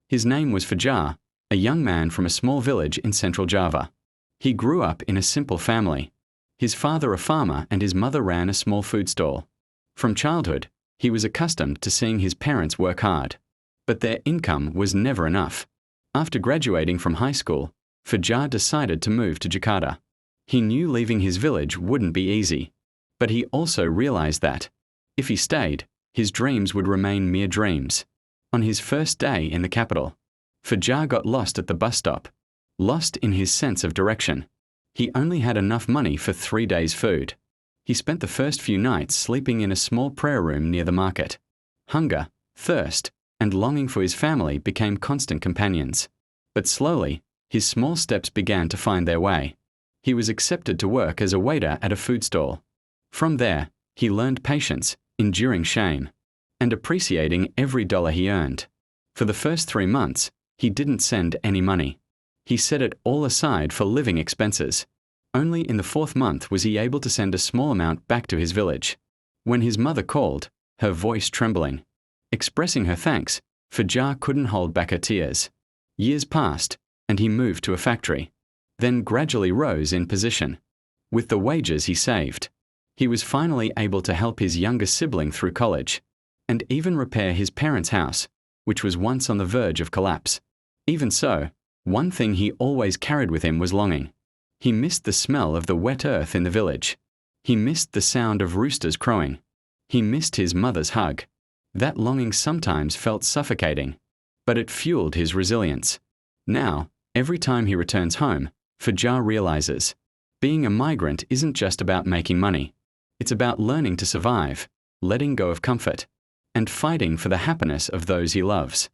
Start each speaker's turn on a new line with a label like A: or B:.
A: His name was Fajar, a young man from a small village in central Java. He grew up in a simple family. His father a farmer and his mother ran a small food stall. From childhood, he was accustomed to seeing his parents work hard. But their income was never enough. After graduating from high school, Fajar decided to move to Jakarta. He knew leaving his village wouldn't be easy. But he also realized that, if he stayed, his dreams would remain mere dreams. On his first day in the capital, Fajar got lost at the bus stop, lost in his sense of direction. He only had enough money for 3 days' food. He spent the first few nights sleeping in a small prayer room near the market. Hunger, thirst, and longing for his family became constant companions. But slowly, his small steps began to find their way. He was accepted to work as a waiter at a food stall. From there, he learned patience, enduring shame, and appreciating every dollar he earned. For the first 3 months, he didn't send any money. He set it all aside for living expenses. Only in the 4th month was he able to send a small amount back to his village. When his mother called, her voice trembling, expressing her thanks, Fajar couldn't hold back her tears. Years passed, and he moved to a factory, then gradually rose in position. With the wages he saved, he was finally able to help his younger sibling through college, and even repair his parents' house, which was once on the verge of collapse. Even so, one thing he always carried with him was longing. He missed the smell of the wet earth in the village. He missed the sound of roosters crowing. He missed his mother's hug. That longing sometimes felt suffocating, but it fueled his resilience. Now, every time he returns home, Fajar realizes, being a migrant isn't just about making money. It's about learning to survive, letting go of comfort, and fighting for the happiness of those he loves.